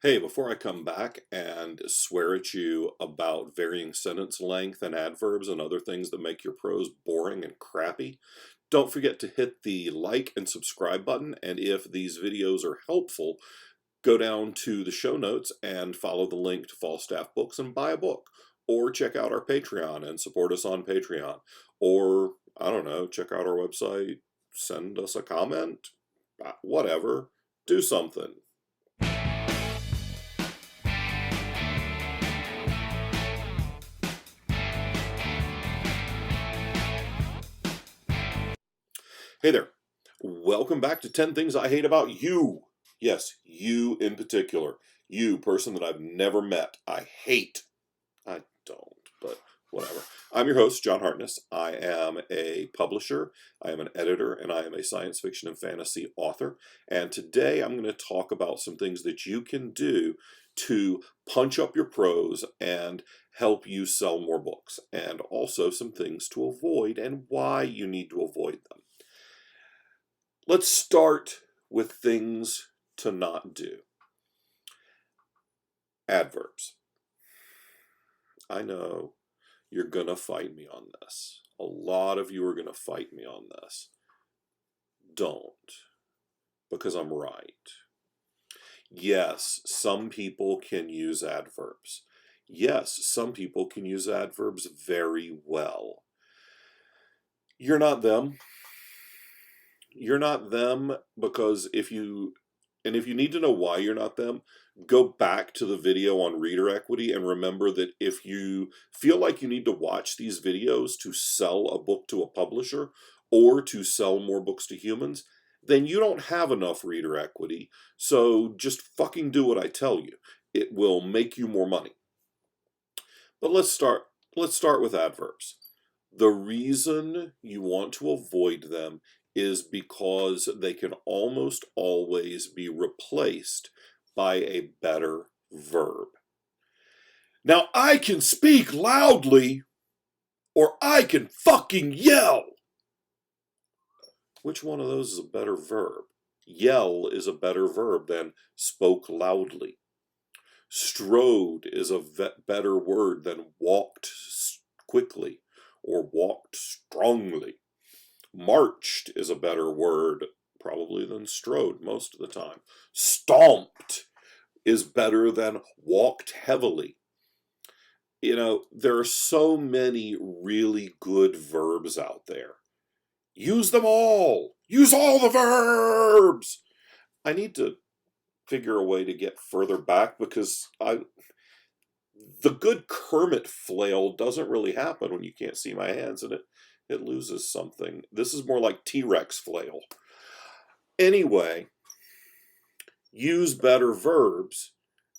Hey, before I come back and swear at you about varying sentence length and adverbs and other things that make your prose boring and crappy, don't forget to hit the like and subscribe button. And if these videos are helpful, go down to the show notes and follow the link to Falstaff Books and buy a book. Or check out our Patreon and support us on Patreon. Or, I don't know, check out our website, send us a comment, whatever. Do something. Hey there. Welcome back to 10 Things I Hate About You. Yes, you in particular. You, person that I've never met. I hate. I don't, but whatever. I'm your host, John Hartness. I am a publisher, I am an editor, and I am a science fiction and fantasy author. And today I'm going to talk about some things that you can do to punch up your prose and help you sell more books, and also some things to avoid and why you need to avoid them. Let's start with things to not do. Adverbs. I know you're going to fight me on this. A lot of you are going to fight me on this. Don't, because I'm right. Yes, some people can use adverbs. Yes, some people can use adverbs very well. You're not them. You're not them because if you need to know why you're not them, go back to the video on reader equity and remember that if you feel like you need to watch these videos to sell a book to a publisher or to sell more books to humans, then you don't have enough reader equity. So just fucking do what I tell you. It will make you more money. But let's start with adverbs. The reason you want to avoid them is because they can almost always be replaced by a better verb. Now, I can speak loudly, or I can fucking yell. Which one of those is a better verb? Yell is a better verb than spoke loudly. Strode is a better word than walked quickly or walked strongly. Marched is a better word probably than strode most of the time. Stomped is better than walked heavily. You know, there are so many really good verbs out there. Use them all. Use all the verbs. I need to figure a way to get further back because the good Kermit flail doesn't really happen when you can't see my hands, and it loses something. This is more like T-Rex flail. Anyway, use better verbs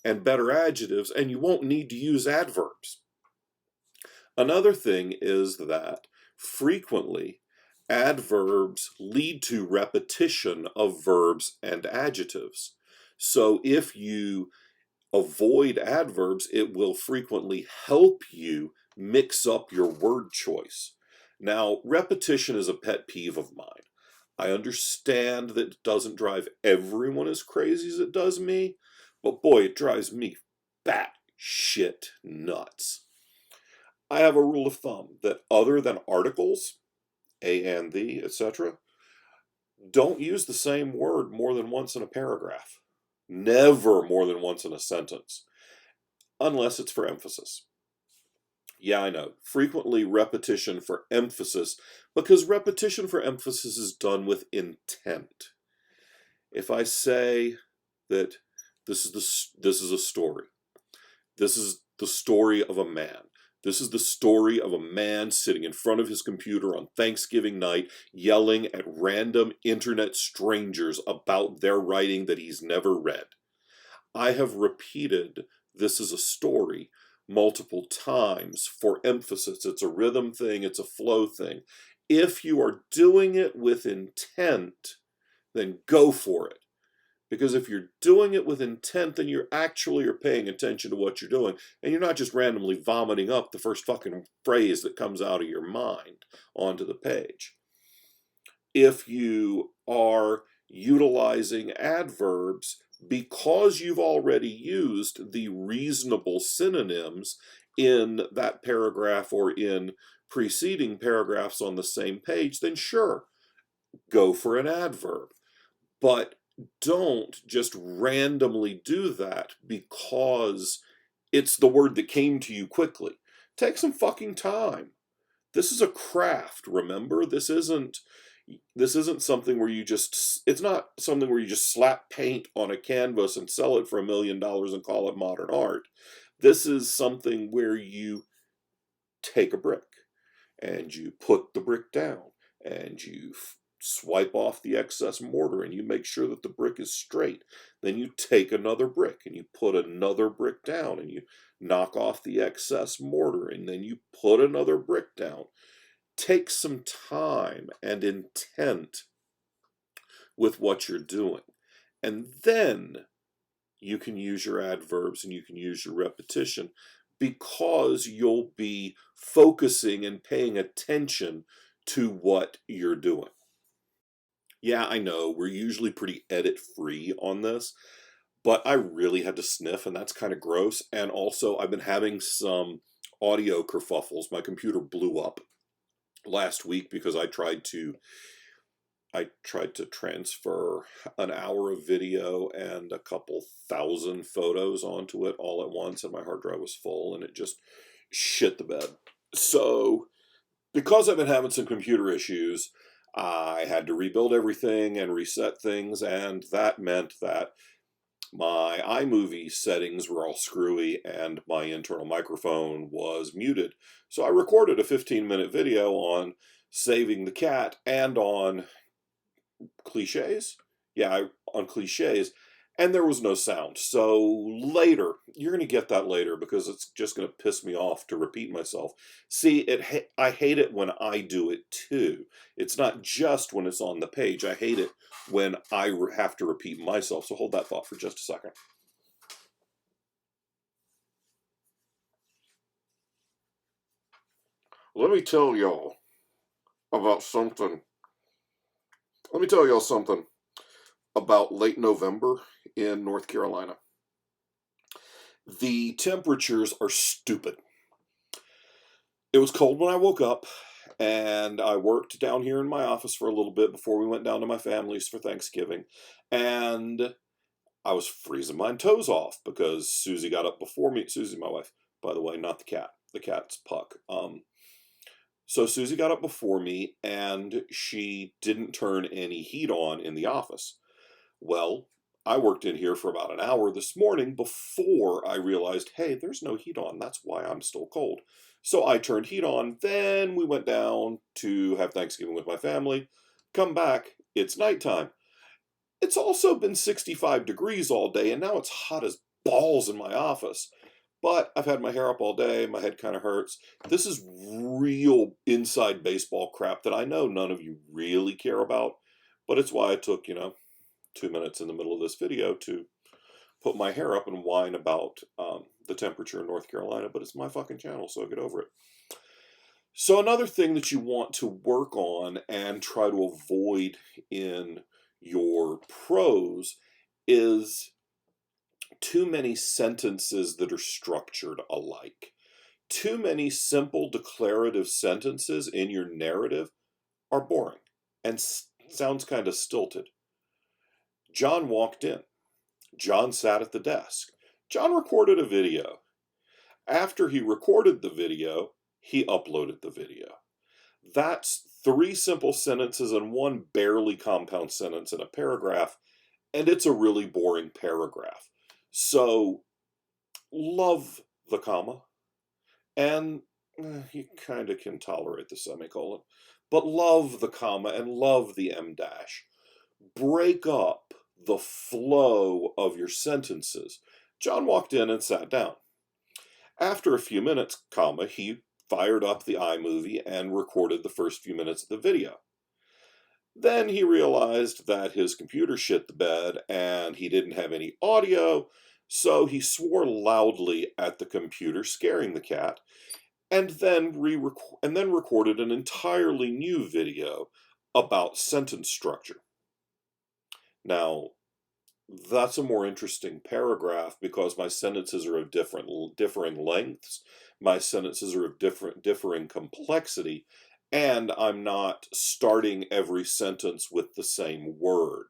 and better adjectives, and you won't need to use adverbs. Another thing is that frequently adverbs lead to repetition of verbs and adjectives. So if you avoid adverbs, it will frequently help you mix up your word choice. Now, repetition is a pet peeve of mine. I understand that it doesn't drive everyone as crazy as it does me, but boy, it drives me bat shit nuts. I have a rule of thumb that other than articles, a and the, etc., don't use the same word more than once in a paragraph. Never more than once in a sentence, unless it's for emphasis. Yeah, I know. Frequently repetition for emphasis, because repetition for emphasis is done with intent. If I say that this is a story. This is the story of a man. This is the story of a man sitting in front of his computer on Thanksgiving night, yelling at random internet strangers about their writing that he's never read. I have repeated this is a story multiple times for emphasis. It's a rhythm thing, it's a flow thing. If you are doing it with intent, then go for it. Because if you're doing it with intent, then you're actually paying attention to what you're doing, and you're not just randomly vomiting up the first fucking phrase that comes out of your mind onto the page. If you are utilizing adverbs because you've already used the reasonable synonyms in that paragraph or in preceding paragraphs on the same page, then sure, go for an adverb. But don't just randomly do that because it's the word that came to you quickly. Take some fucking time. This is a craft, remember? This isn't something where it's not something where you just slap paint on a canvas and sell it for $1 million and call it modern art. This is something where you take a brick and you put the brick down and you swipe off the excess mortar and you make sure that the brick is straight. Then you take another brick and you put another brick down and you knock off the excess mortar and then you put another brick down. Take some time and intent with what you're doing. And then you can use your adverbs and you can use your repetition because you'll be focusing and paying attention to what you're doing. Yeah, I know, we're usually pretty edit-free on this, but I really had to sniff, and that's kind of gross. And also, I've been having some audio kerfuffles. My computer blew up last week because I tried to transfer an hour of video and a couple thousand photos onto it all at once, and my hard drive was full, and it just shit the bed. So, because I've been having some computer issues, I had to rebuild everything and reset things, and that meant that my iMovie settings were all screwy and my internal microphone was muted. So I recorded a 15-minute video on saving the cat and on cliches. Yeah, on cliches. And there was no sound. So later, you're going to get that later because it's just going to piss me off to repeat myself. See, I hate it when I do it too. It's not just when it's on the page. I hate it when I have to repeat myself. So hold that thought for just a second. Let me tell y'all something about late November in North Carolina. The temperatures are stupid. It was cold when I woke up, and I worked down here in my office for a little bit before we went down to my family's for Thanksgiving, and I was freezing my toes off because Susie got up before me. Susie, my wife, by the way, not the cat. The cat's Puck. So Susie got up before me, and she didn't turn any heat on in the office. Well, I worked in here for about an hour this morning before I realized, hey, there's no heat on. That's why I'm still cold. So I turned heat on. Then we went down to have Thanksgiving with my family. Come back. It's nighttime. It's also been 65 degrees all day, and now it's hot as balls in my office. But I've had my hair up all day. My head kind of hurts. This is real inside baseball crap that I know none of you really care about. But it's why I took, 2 minutes in the middle of this video to put my hair up and whine about the temperature in North Carolina, but it's my fucking channel, so get over it. So another thing that you want to work on and try to avoid in your prose is too many sentences that are structured alike. Too many simple declarative sentences in your narrative are boring and sounds kind of stilted. John walked in. John sat at the desk. John recorded a video. After he recorded the video, he uploaded the video. That's 3 simple sentences and 1 barely compound sentence in a paragraph, and it's a really boring paragraph. So, love the comma, and you kind of can tolerate the semicolon, but love the comma and love the em dash. Break up the flow of your sentences. John walked in and sat down. After a few minutes, he fired up the iMovie and recorded the first few minutes of the video. Then he realized that his computer shit the bed and he didn't have any audio, so he swore loudly at the computer, scaring the cat, and then recorded an entirely new video about sentence structure. Now, that's a more interesting paragraph because my sentences are of differing lengths. My sentences are of differing complexity, and I'm not starting every sentence with the same word.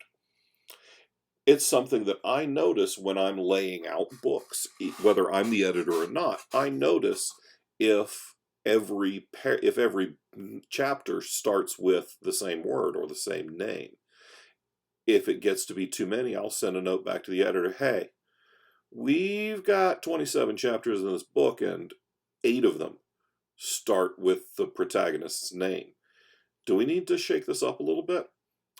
It's something that I notice when I'm laying out books, whether I'm the editor or not. I notice if every chapter starts with the same word or the same name. If it gets to be too many, I'll send a note back to the editor, hey, we've got 27 chapters in this book, and 8 of them start with the protagonist's name. Do we need to shake this up a little bit?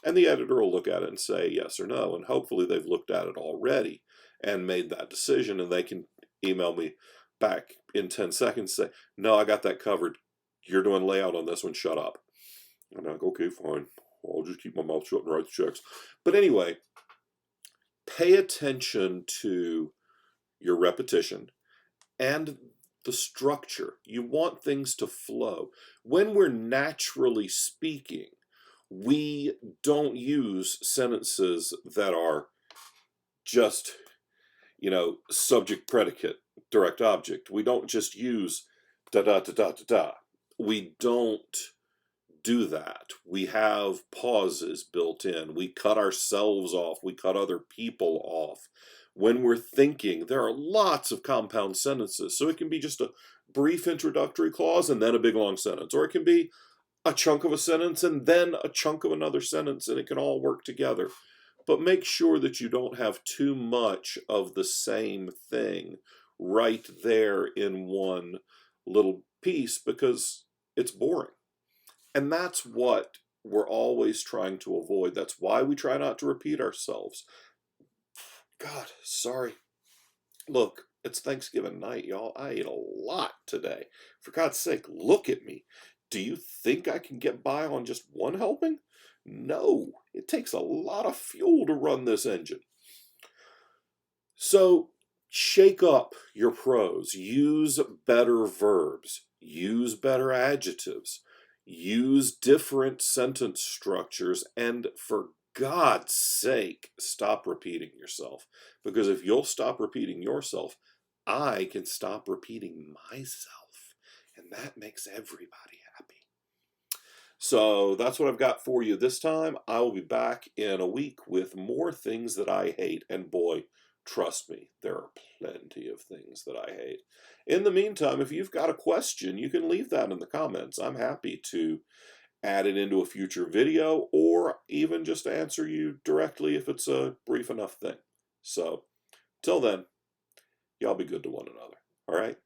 And the editor will look at it and say yes or no, and hopefully they've looked at it already and made that decision, and they can email me back in 10 seconds, say, no, I got that covered. You're doing layout on this one, shut up. I'm like, okay, fine. I'll just keep my mouth shut and write the checks. But anyway, pay attention to your repetition and the structure. You want things to flow. When we're naturally speaking, we don't use sentences that are just, subject, predicate, direct object. We don't just use da da da da da da. We don't do that. We have pauses built in. We cut ourselves off. We cut other people off. When we're thinking, there are lots of compound sentences. So it can be just a brief introductory clause and then a big long sentence. Or it can be a chunk of a sentence and then a chunk of another sentence, and it can all work together. But make sure that you don't have too much of the same thing right there in one little piece, because it's boring. And that's what we're always trying to avoid. That's why we try not to repeat ourselves. God, sorry. Look, it's Thanksgiving night, y'all. I ate a lot today. For God's sake, look at me. Do you think I can get by on just one helping? No, it takes a lot of fuel to run this engine. So, shake up your prose. Use better verbs. Use better adjectives. Use different sentence structures, and for God's sake, stop repeating yourself. Because if you'll stop repeating yourself, I can stop repeating myself. And that makes everybody happy. So that's what I've got for you this time. I will be back in a week with more things that I hate. And boy, trust me, there are plenty of things that I hate. In the meantime, if you've got a question, you can leave that in the comments. I'm happy to add it into a future video, or even just answer you directly if it's a brief enough thing. So, till then, y'all be good to one another. All right?